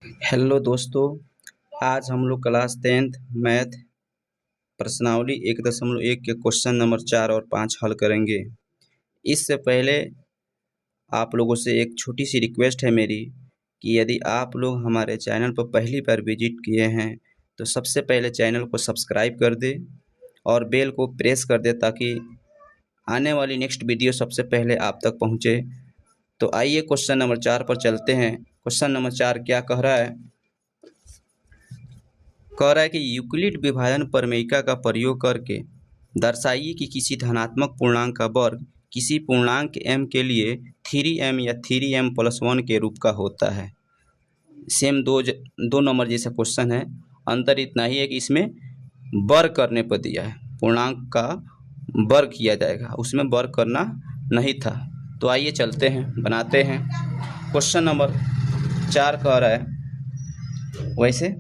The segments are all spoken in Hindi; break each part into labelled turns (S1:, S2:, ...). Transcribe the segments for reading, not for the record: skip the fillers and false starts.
S1: हेलो दोस्तों, आज हम लोग क्लास 10th मैथ प्रश्नावली 1.1 के क्वेश्चन नंबर 4 और 5 हल करेंगे। इससे पहले आप लोगों से एक छोटी सी रिक्वेस्ट है मेरी कि यदि आप लोग हमारे चैनल पर पहली बार विजिट किए हैं तो सबसे पहले चैनल को सब्सक्राइब कर दें और बेल को प्रेस कर दें ताकि आने वाली नेक्स्ट वीडियो सबसे पहले आप तक पहुँचे। तो आइए क्वेश्चन नंबर 4 पर चलते हैं। क्वेश्चन नंबर 4 क्या कह रहा है? कह रहा है कि यूक्लिड विभाजन प्रमेयिका का प्रयोग करके दर्शाइए कि किसी धनात्मक पूर्णांक का वर्ग किसी पूर्णांक m के लिए 3m या 3m+1 के रूप का होता है। सेम दो नंबर जैसा क्वेश्चन है। अंतर इतना ही है कि इसमें वर्ग करने पर दिया है, पूर्णांक का वर्ग किया जाएगा, उसमें वर्ग करना नहीं था। तो आइए चलते हैं, बनाते हैं। क्वेश्चन नंबर 4 कह रहा है, वैसे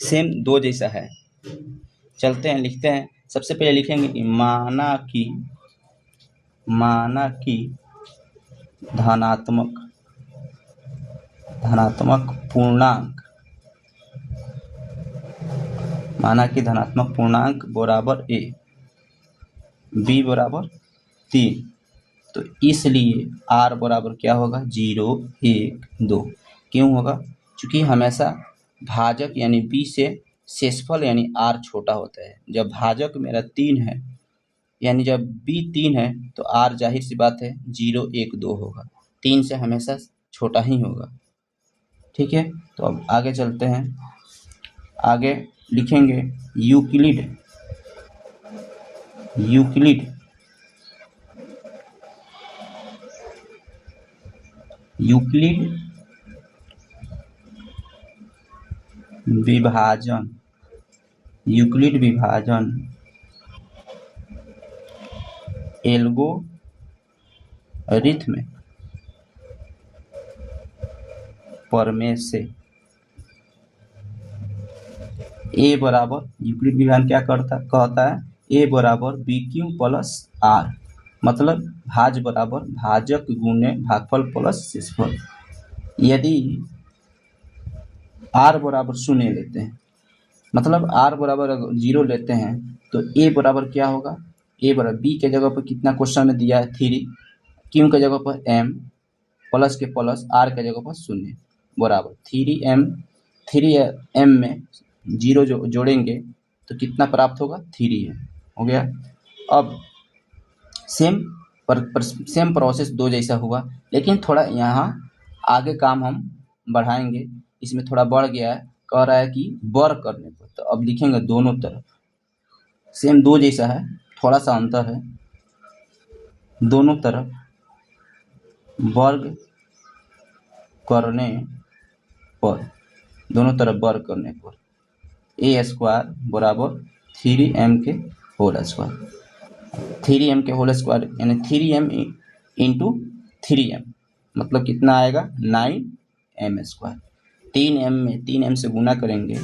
S1: सेम दो जैसा है। चलते हैं, लिखते हैं। सबसे पहले लिखेंगे कि माना कि धनात्मक पूर्णांक बराबर a, b बराबर 3। तो इसलिए r बराबर क्या होगा? 0, 1, 2। क्यों होगा? क्योंकि हमेशा भाजक यानी b से शेषफल यानी r छोटा होता है। जब भाजक मेरा 3 है यानी जब b 3 है तो r जाहिर सी बात है 0, 1, 2 होगा। 3 से हमेशा छोटा ही होगा। ठीक है, तो अब आगे चलते हैं। आगे लिखेंगे यूक्लिड विभाजन एल्गोरिथम प्रमेय से a बराबर, यूक्लिड विभाजन क्या कहता है? a बराबर BQ प्लस r, मतलब भाज बराबर भाजक गुने भागफल प्लस शेषफल। यदि r बराबर 0 लेते हैं, मतलब r बराबर 0 लेते हैं, तो a बराबर क्या होगा? a बराबर b के जगह पर कितना क्वेश्चन में दिया है? 3, q के जगह पर m, plus k plus r के जगह पर 0 बराबर 3m में 0 जोड़ेंगे तो कितना प्राप्त होगा? 3m हो गया। अब सेम प्रोसेस दो जैसा हुआ, लेकिन थोड़ा यहाँ आगे काम हम बढ़ाएंगे। इसमें थोड़ा बढ़ गया है, कह रहा है कि वर्ग करने पर। तो अब लिखेंगे दोनों तरफ, सेम दो जैसा है, थोड़ा सा अंतर है। दोनों तरफ वर्ग करने पर a² बराबर 3m के होल स्क्वायर। 3m के होल स्क्वायर यानी 3m इंटू 3m, मतलब कितना आएगा? 9m²। 3m में 3m से गुना करेंगे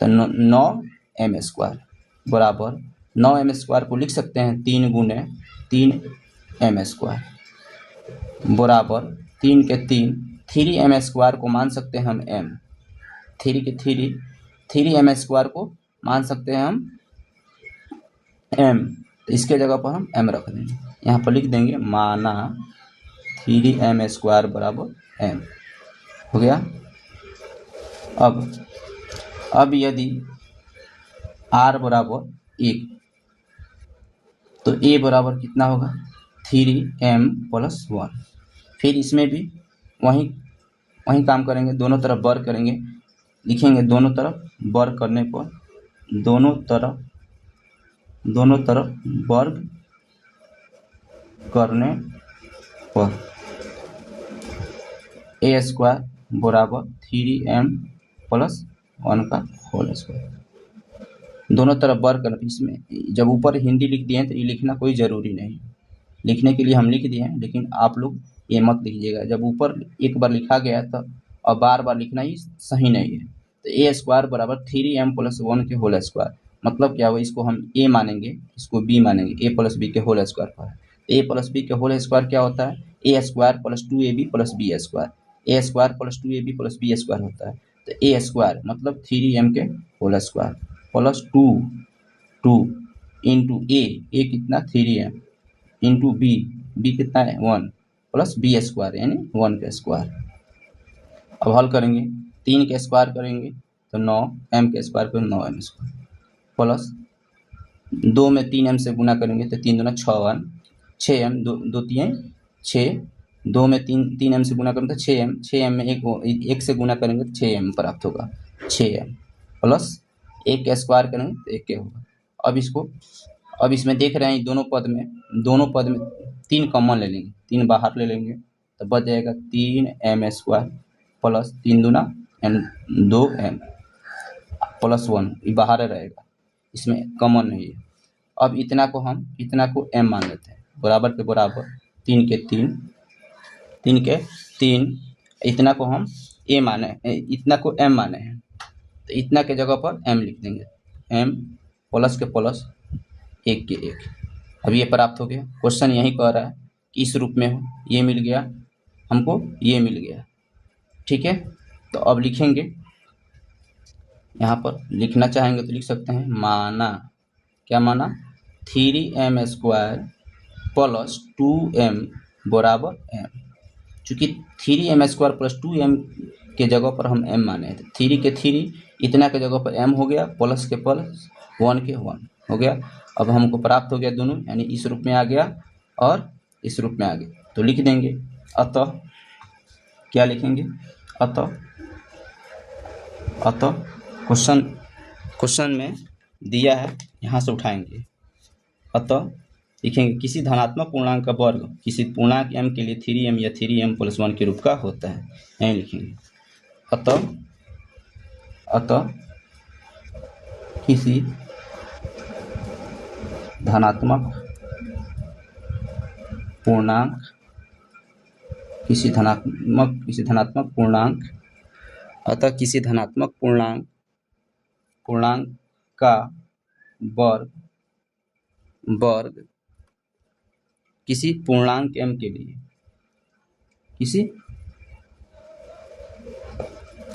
S1: तो 9m² बराबर 9m² को लिख सकते हैं 3 गुने 3m² बराबर 3 के 3, 3m² को मान सकते हैं हम m, 3 के 3m² को मान सकते हैं हम m। तो इसके जगह पर हम m रख देंगे, यहाँ पर लिख देंगे माना 3m² बराबर m हो गया। अब यदि r बराबर 1 तो a बराबर कितना होगा? 3m+1। फिर इसमें भी वही काम करेंगे, दोनों तरफ वर्ग करेंगे। लिखेंगे दोनों तरफ वर्ग करने पर, दोनों तरफ वर्ग करने पर a² बराबर 3m+1 का होल स्क्वायर। दोनों तरफ वर्ग करना। इसमें जब ऊपर हिंदी लिख दिए हैं तो ये लिखना कोई ज़रूरी नहीं, लिखने के लिए हम लिख दिए हैं, लेकिन आप लोग ये मत लिखिएगा। जब ऊपर एक बार लिखा गया तो अब बार बार लिखना ही सही नहीं है। तो a² बराबर 3m+1 के होल स्क्वायर, मतलब क्या हुआ? इसको हम a मानेंगे, इसको b मानेंगे, a + b के होल स्क्वायर पर है। a + b के होल स्क्वायर क्या होता है? a² + 2ab + b²। A square plus 2ab प्लस बी स्क्वायर होता है। तो ए स्क्वायर मतलब 3m के whole square plus 2 into A कितना 3m इंटू बी कितना है 1 प्लस बी स्क्वायर यानी 1 का स्क्वायर। अब हल करेंगे 3 के स्क्वायर करेंगे तो 9 m के स्क्वायर पर 9m स्क्वायर प्लस 2 में 3m से गुना करेंगे तो 3 दूना 6m 2 3 6 2 में 3m से गुना करेंगे तो 6m में एक से गुना करेंगे तो 6m प्राप्त होगा 6m प्लस 1 का स्क्वायर करेंगे तो 1 के होगा। अब इसमें देख रहे हैं दोनों पद में 3 कॉमन ले लेंगे, 3 बाहर ले लेंगे तो बच जाएगा 3m स्क्वायर प्लस 3 दूना 2m प्लस 1 ये बाहर रहेगा, इसमें कॉमन नहीं है। अब इतना को m मान लेते हैं, बराबर के बराबर 3 के 3 इतना को हम a माने, इतना को m माने हैं तो इतना के जगह पर m लिख देंगे, m प्लस के प्लस 1 के 1। अब ये प्राप्त हो गया। क्वेश्चन यही कह रहा है कि इस रूप में हो, ये मिल गया हमको, ये मिल गया, ठीक है। तो अब लिखेंगे, यहाँ पर लिखना चाहेंगे तो लिख सकते हैं, माना क्या माना 3m स्क्वायर प्लस 2m बराबर m। चूँकि 3m स्क्वायर प्लस 2m के जगह पर हम m माने थे, 3 के 3 इतना के जगह पर m हो गया, प्लस के प्लस 1 के 1 हो गया। अब हमको प्राप्त हो गया दोनों, यानी इस रूप में आ गया और इस रूप में आ गया। तो लिख देंगे, अतः क्या लिखेंगे, अतः क्वेश्चन में दिया है, यहाँ से उठाएंगे। अतः लिखेंगे किसी धनात्मक पूर्णांक का वर्ग किसी पूर्णांक m के लिए 3m या 3m प्लस 1 के रूप का होता है, यही लिखेंगे। अतः किसी धनात्मक पूर्णांक अतः किसी धनात्मक पूर्णांक का वर्ग किसी पूर्णांक m के लिए, किसी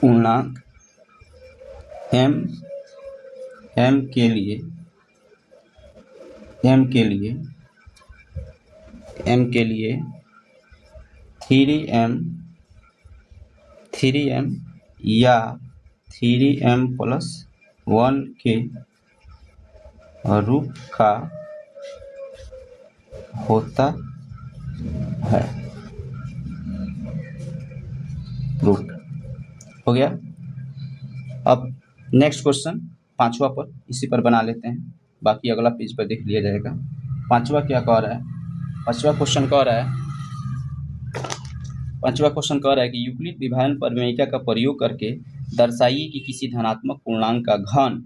S1: पूर्णांक m के लिए 3m या 3m प्लस 1 के रूप का होता है। रूट हो गया। अब नेक्स्ट क्वेश्चन 5वां पर इसी पर बना लेते हैं, बाकी अगला पेज पर देख लिया जाएगा। 5वां क्या कह रहा है, 5वां क्वेश्चन कह रहा है कि यूक्लिड विभाजन प्रमेयिका का प्रयोग करके दर्शाइए कि किसी धनात्मक पूर्णांक का घन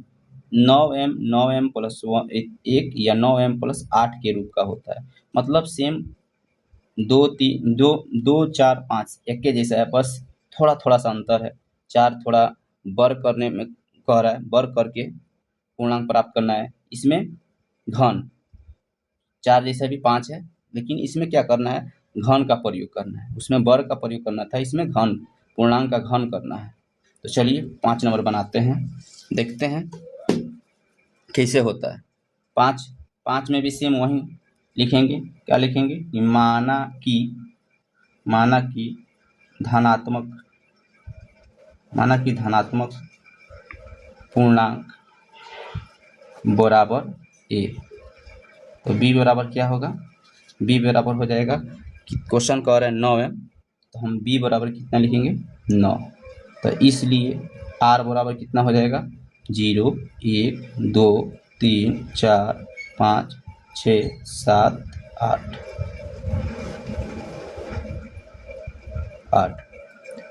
S1: 9m प्लस 1 या 9m प्लस 8 के रूप का होता है। मतलब सेम 2 4 5 एक के जैसा है, बस थोड़ा सा अंतर है। 4 थोड़ा वर्ग करने में कह रहा है, वर्ग करके पूर्णांक प्राप्त करना है। इसमें घन 4 जैसा भी 5 है, लेकिन इसमें क्या करना है, घन का प्रयोग करना है। उसमें वर्ग का प्रयोग करना था, इसमें घन पूर्णांक का घन करना है। तो चलिए 5 नंबर बनाते हैं, देखते हैं कैसे होता है। 5 में भी सेम वही लिखेंगे, क्या लिखेंगे कि माना कि धनात्मक पूर्णांक बराबर a। तो b बराबर क्या होगा, b बराबर हो जाएगा कि क्वेश्चन कह रहा है 9m, तो हम b बराबर कितना लिखेंगे 9। तो इसलिए r बराबर कितना हो जाएगा 0 1 2 3 4 5 6 7 8।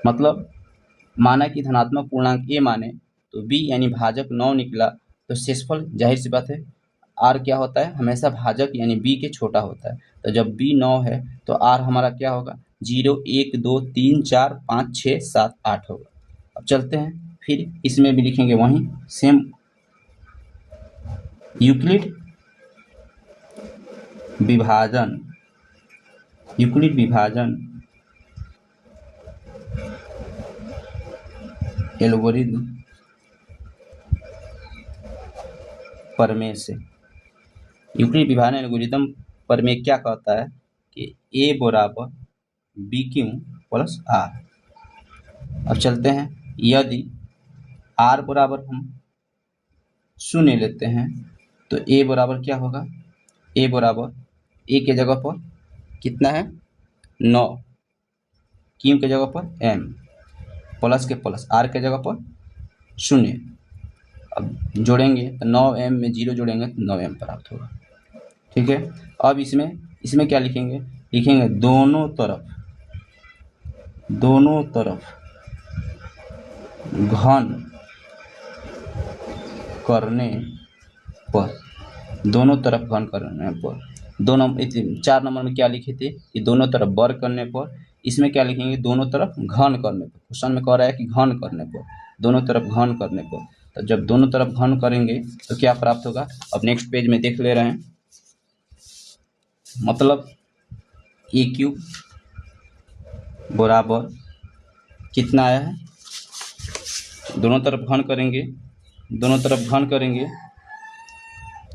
S1: मतलब माना कि धनात्मक पूर्णांक a माने तो b यानी भाजक 9 निकला, तो शेषफल जाहिर सी बात है r क्या होता है, हमेशा भाजक यानी b के छोटा होता है। तो जब b 9 है तो r हमारा क्या होगा 0 1 2 3 4 5 6 7 8 होगा। अब चलते हैं, फिर इसमें भी लिखेंगे वहीं सेम यूक्लिड विभाजन एल्गोरिदम प्रमेय से। यूक्लिड विभाजन एल्गोरिदम प्रमेय क्या कहता है कि ए बराबर बी क्यू प्लस आर। अब चलते हैं, यदि आर बराबर हम 0 लेते हैं तो ए बराबर क्या होगा, ए बराबर ए के जगह पर कितना है 9, क्यू के जगह पर M, plus k plus are के जगह पर 0। अब जोड़ेंगे तो 9m में 0 जोड़ेंगे तो 9m प्राप्त होगा। ठीक है, अब इसमें क्या लिखेंगे, लिखेंगे दोनों तरफ घन करने पर, दोनों तरफ घन करने पर, 4 नंबर में क्या लिखे थे कि दोनों तरफ वर्ग करने पर, इसमें क्या लिखेंगे दोनों तरफ घन करने पर। क्वेश्चन में कह रहा है कि घन करने पर, दोनों तरफ घन करने पर, तो जब दोनों तरफ घन करेंगे तो क्या प्राप्त होगा। अब नेक्स्ट पेज में देख ले रहे हैं, मतलब ए क्यूब बराबर कितना आया है, दोनों तरफ घन करेंगे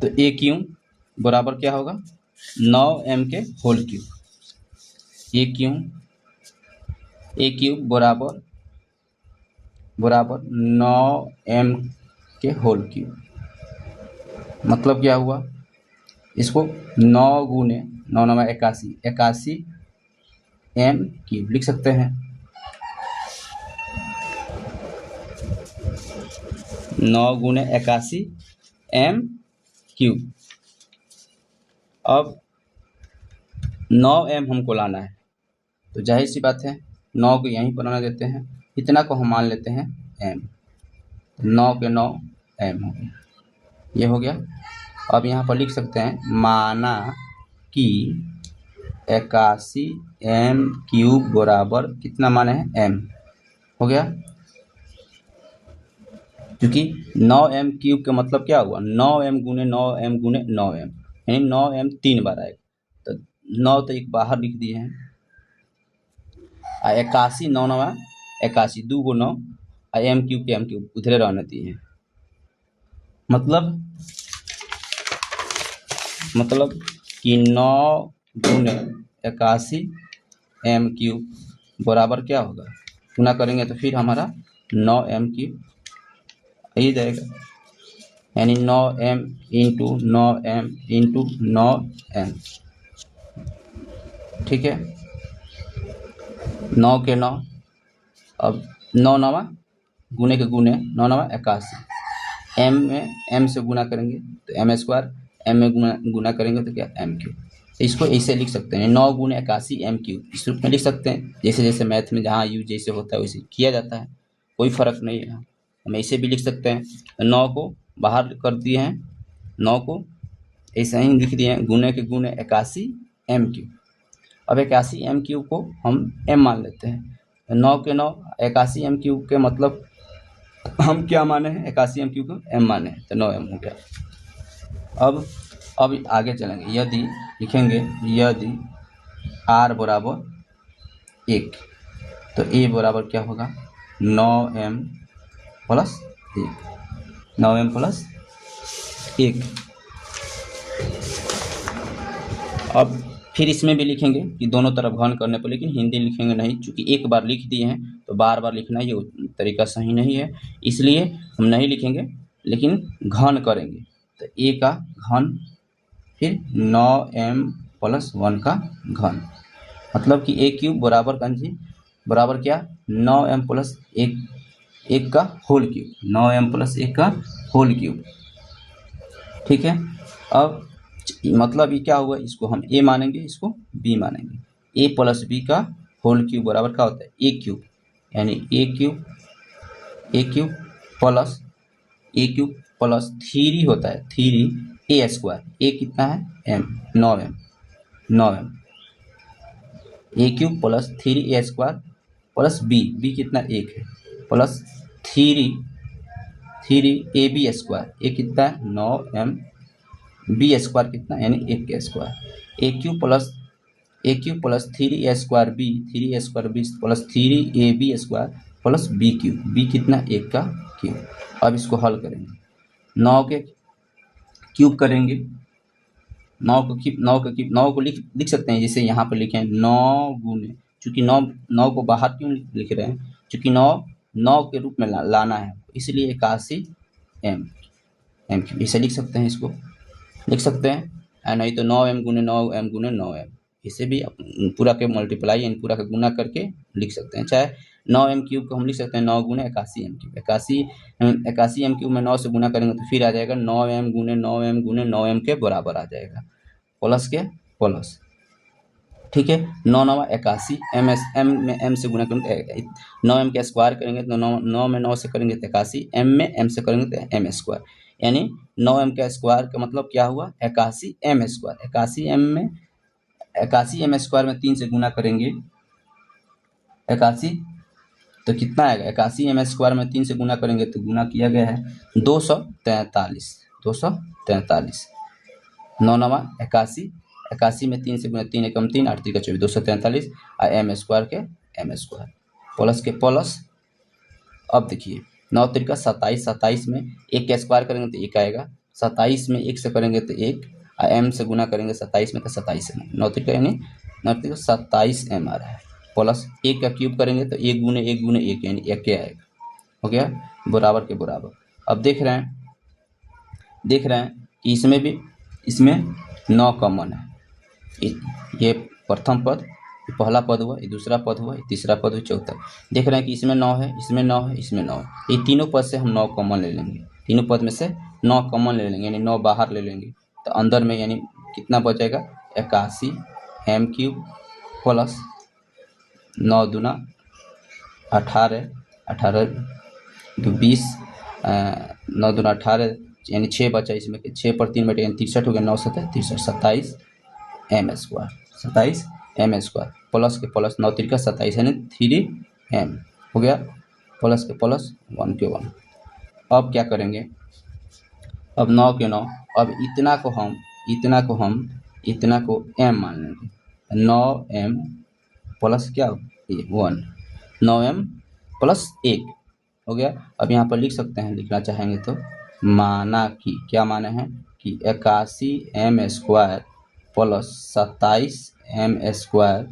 S1: तो ए क्यूब बराबर क्या होगा 9m के होल क्यूब। ए क्यूब बराबर 9m के होल क्यूब। मतलब क्या हुआ, इसको 9 गुने 9 9 81 m क्यूब लिख सकते हैं। 9 गुने 81 m क्यूब। अब 9m हमको लाना है तो जाहिर सी बात है 9 को यहीं पर आना देते हैं, इतना को हम मान लेते हैं m, 9 के 9 m हो गया, ये हो गया। अब यहाँ पर लिख सकते हैं माना कि 81 m क्यूब बराबर कितना माने हैं m, हो गया। क्योंकि 9m क्यूब का मतलब क्या हुआ 9m गुने 9m गुने 9m, यानी 9m 3 बार आएगा, तो 9 तो एक बाहर लिख दिए हैं, 81 9 9 81 2 को 9 m क्यूब के m क्यूब उधरे रहने दिए हैं। मतलब कि 9 गुने 81 m क्यूब बराबर क्या होगा, गुना करेंगे तो फिर हमारा 9m क्यूब यही जाएगा, यानी 9m into 9m into 9m। ठीक है, 9 के 9, अब 9 9 गुने के गुने 9 9 81, m में m से गुना करेंगे तो m स्क्वायर, m में गुना करेंगे तो क्या m क्यूब। इसको ऐसे लिख सकते हैं 9 गुने 81 m क्यूब, इस रूप में लिख सकते हैं, जैसे जैसे मैथ में जहाँ यूज जैसे होता है वैसे किया जाता है, कोई फर्क नहीं है। हम ऐसे भी लिख सकते हैं, 9 को बाहर कर दिए हैं, 9 को ऐसे ही लिख दिए हैं गुने के गुने 81 m क्यूब। अब 81 m क्यूब को हम m मान लेते हैं, 9 के 9 81 m क्यूब के मतलब हम क्या माने हैं 81 m क्यूब को m माने हैं, तो 9m हो गया। अब आगे चलेंगे, यदि लिखेंगे यदि r बराबर 1 तो a बराबर क्या होगा 9m प्लस 1, 9m प्लस 1। अब फिर इसमें भी लिखेंगे कि दोनों तरफ घन करने पर, लेकिन हिंदी लिखेंगे नहीं, चूँकि एक बार लिख दिए हैं तो बार बार लिखना ये तरीका सही नहीं है, इसलिए हम नहीं लिखेंगे, लेकिन घन करेंगे। तो a का घन फिर 9m प्लस 1 का घन, मतलब कि a क्यूब बराबर क्या 9m प्लस 1 का होल क्यूब, 9m प्लस 1 का होल क्यूब। ठीक है, अब मतलब ये क्या हुआ, इसको हम a मानेंगे, इसको b मानेंगे। a प्लस b का होल क्यूब बराबर क्या होता है a क्यूब, यानी a क्यूब प्लस 3 होता है 3a स्क्वायर, a कितना है m 9m, a cube plus 3a square plus b कितना 1 है, प्लस 3ab स्क्वायर, a कितना है 9m, b स्क्वायर कितना यानी 1 का square, a cube plus 3a square b, 3a square b plus 3ab square plus b cube, b कितना 1 का क्यूब। अब इसको हल करेंगे, 9 के क्यूब करेंगे, 9 को लिख सकते हैं, जैसे यहाँ पर लिखे 9 गुने, चूँकि 9 को बाहर क्यों लिख रहे हैं, चूँकि 9 के रूप में लाना है, इसलिए 81 एम क्यूब इसे लिख सकते हैं, इसको लिख सकते हैं। नहीं तो 9m गुने 9m गुने 9m, इसे भी पूरा के मल्टीप्लाई यानी पूरा का गुना करके लिख सकते हैं। चाहे 9m क्यूब को हम लिख सकते हैं 9 गुने 81m क्यूब, 81m क्यूब में 9 से गुना करेंगे तो फिर आ जाएगा 9m गुने 9m गुने 9m के बराबर आ जाएगा, प्लस के प्लस। ठीक है, 9 9 81, एम में एम से गुना करेंगे 9m का स्क्वायर करेंगे तो 9 में 9 से करेंगे तो 81, एम में एम से करेंगे तो एम स्क्वायर, यानी 9m का स्क्वायर का मतलब क्या हुआ 81 एम स्क्वायर। 81 एम स्क्वायर में 3 से गुना करेंगे 81, तो कितना आएगा 81 एम स्क्वायर में 3 से गुना करेंगे तो गुना किया गया है 243, 9 9 81, 81 में 3 से गुना 3 एकम 3, 8 3 का 24, 243 और एम स्क्वायर के M square, plus k plus. अब देखिए 9 3 27, 27 में 1 का स्क्वायर करेंगे तो 1 आएगा, 27 में 1 से करेंगे तो 1 और एम से गुना करेंगे 27 में तो 27 एम, 9 3 यानी 9 3 27 एम आ रहा है, प्लस 1 का क्यूब करेंगे तो 1 गुने 1 गुने 1 यानी 1 के आएगा, हो गया बराबर के बराबर। अब देख रहे हैं कि इसमें 9 कॉमन है, ये प्रथम पद, ये पहला पद हुआ, ये दूसरा पद हुआ, ये तीसरा पद हुआ, चौथा। देख रहे हैं कि इसमें 9 है, इसमें 9 है, इसमें 9 है, ये तीनों पद से हम 9 कॉमन ले लेंगे, तीनों पद में से 9 कॉमन ले लेंगे यानी 9 बाहर ले लेंगे, तो अंदर में यानी कितना बचेगा 81 एम क्यूब प्लस 9 दूना 18, 18 तो 20, 9 दूना 18 यानी 6 बचा, इसमें 6 पर 3 बटे यानी 63 हो गया, 9 7 63, 27 m square, 27 m square plus k plus 9 3 27 यानी 3 एम हो गया, प्लस के प्लस 1 के 1। अब क्या करेंगे, अब 9 के 9, अब इतना को एम मान लेंगे, 9m प्लस क्या 1, 9m प्लस 1 हो गया। अब यहाँ पर लिख सकते हैं, लिखना चाहेंगे तो माना कि, क्या माने हैं कि 81 m square plus 27 m square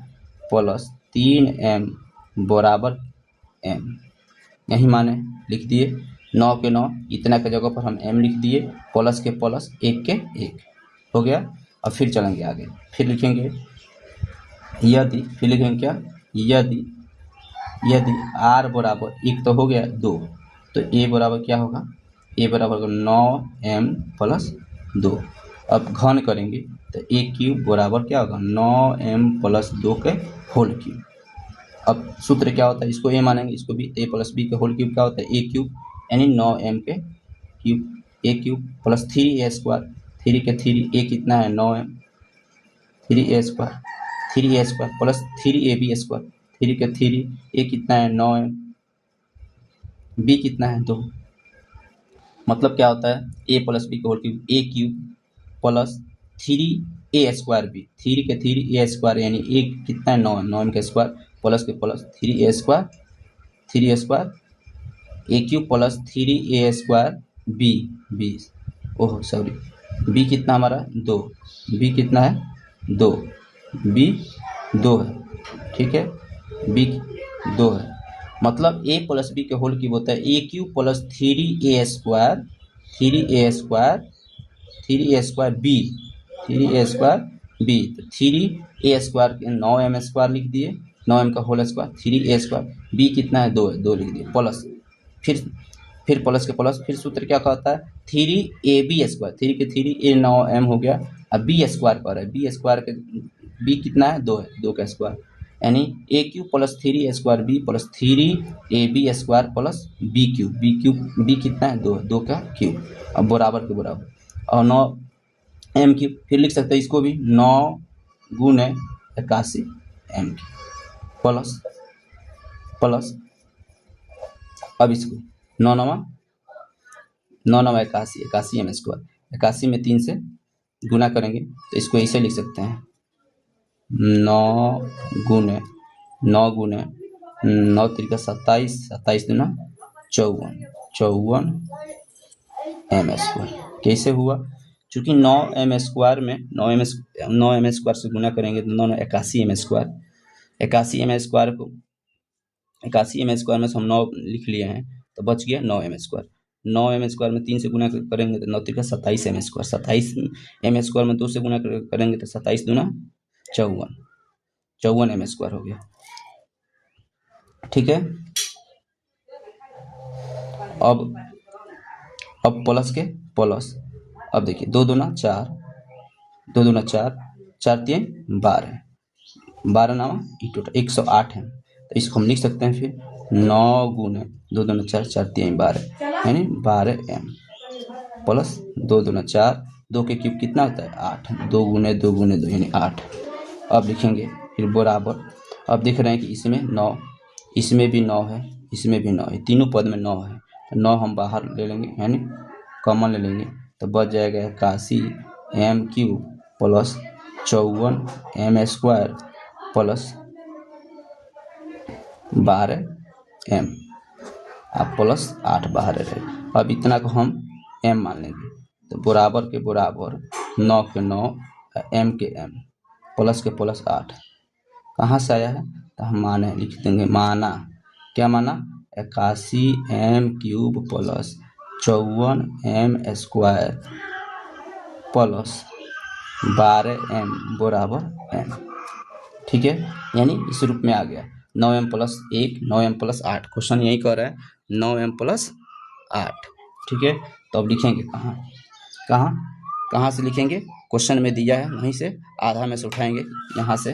S1: plus 3m बराबर m, यही माने लिख दिए। 9 के 9 इतना के जगह पर हम m लिख दिए, प्लस के प्लस 1 के 1 हो गया। अब फिर चलेंगे आगे, फिर लिखेंगे यदि, फिर लिखेंगे क्या, यदि r बराबर 1 तो हो गया 2, तो a बराबर क्या होगा, a बराबर 9m प्लस 2। अब घन करेंगे तो a क्यूब बराबर क्या होगा 9m प्लस 2 के होल क्यूब। अब सूत्र क्या होता है, इसको a मानेंगे, इसको भी a प्लस b के होल क्यूब क्या होता है a क्यूब, यानी 9m के cube, a cube plus 3a square, 3 के 3 a कितना है 9m, 3a square plus 3ab square, 3 के 3 a कितना है 9m, b कितना है 2, मतलब क्या होता है a प्लस b के whole cube a cube plus 3a square b, 3 के 3 a स्क्वायर यानी a कितना है 9m का square plus k plus 3a square a cube plus 3a square b, oh sorry b कितना हमारा 2, b कितना है 2, b 2 है, ठीक है, b 2 है, मतलब a प्लस b के होल क्यूब होता है a cube plus 3a square b, 3a square b, तो 3a स्क्वायर 9m स्क्वायर लिख दिए, 9m का whole square 3a square, b कितना है 2 है, 2 लिख दिए, प्लस फिर प्लस के प्लस, फिर सूत्र क्या कहता है 3ab स्क्वायर, 3 के 3 a 9m हो गया, अब b स्क्वायर कर रहा है, b स्क्वायर के b कितना है 2 है, 2 का स्क्वायर यानी a cube plus 3a square b plus 3ab square plus b cube, b कितना है 2 है, 2 का क्यूब, अब बराबर के बराबर, और 9m क्यूब, फिर लिख सकते हैं इसको भी 9 गुने 81 m प्लस अब इसको 9 9 81 एम स्क्वायर, 81 में 3 से गुना करेंगे तो इसको ऐसे लिख सकते हैं 9 गुने 9 त्रिका 27, 27 दूना 54, 54 एम स्क्वायर। कैसे हुआ? चूंकि 9m स्क्वायर में 9m स्क्वायर से गुना करेंगे तो 9 81 m स्क्वायर, 81 m स्क्वायर को 81 m स्क्वायर में से हम 9 लिख लिए हैं तो बच गया 9m स्क्वायर। 9m स्क्वायर में 3 से गुना करेंगे तो 9 Trika 27 m square, 27 m square में 2 से गुना करेंगे तो 27 दूना 54, 54 m स्क्वायर हो गया। ठीक है, अब प्लस के प्लस, अब देखिए 2 दूना 4, 2 दूना 4, 4 3 12, 12 नामा टोटल 108 है। तो इसको हम लिख सकते हैं फिर 9 गुने 2 दूना 4, 4 3 12 यानी 12m प्लस 2 दूना 4, 2 के क्यूब कितना होता है 8, 2 गुने 2 गुने 2 यानी 8। अब लिखेंगे फिर बराबर, अब देख रहे हैं कि इसमें 9, इसमें भी 9 है, इसमें भी 9 है, तीनों पद में 9 है, तो 9 हम बाहर ले लेंगे यानी कॉमन ले लेंगे तो बच जाएगा 81 m cube plus 54 m square plus 12m अब प्लस 8 बाहर रहेगा। अब इतना को हम m मान लेंगे तो बराबर के बराबर 9 के 9 m के m प्लस के प्लस 8 कहाँ से आया है तो हम माने लिख देंगे, माना क्या माना 81 m cube plus 54 m square plus 12m बराबर m। ठीक है, यानी इस रूप में आ गया 9m plus 1, 9m plus 8। Question यही कह रहा है 9m प्लस 8। ठीक है, तो अब लिखेंगे कहाँ से लिखेंगे, क्वेश्चन में दिया है वहीं से आधा में से उठाएंगे, यहाँ से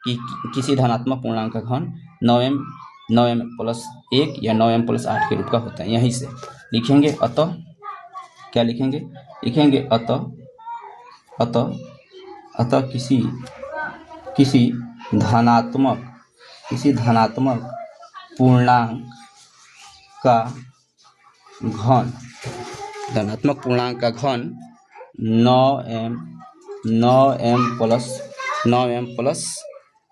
S1: कि किसी धनात्मक पूर्णांक का घन 9m प्लस 1 या 9m प्लस 8 के रूप का होता है, यहीं से लिखेंगे। अतः क्या लिखेंगे, अतः किसी धनात्मक पूर्णांक का घन 9m प्लस 1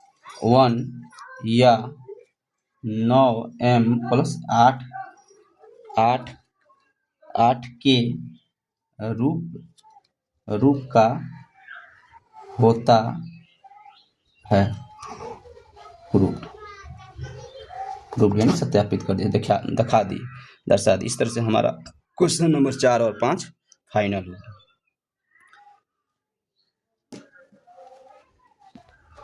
S1: या 9m प्लस 8 के रूप का होता है। प्रूफ यानी सत्यापित कर दिया, दिखा दी, दर्शा दी। इस तरह से हमारा क्वेश्चन नंबर 4 और 5 फाइनल हुआ।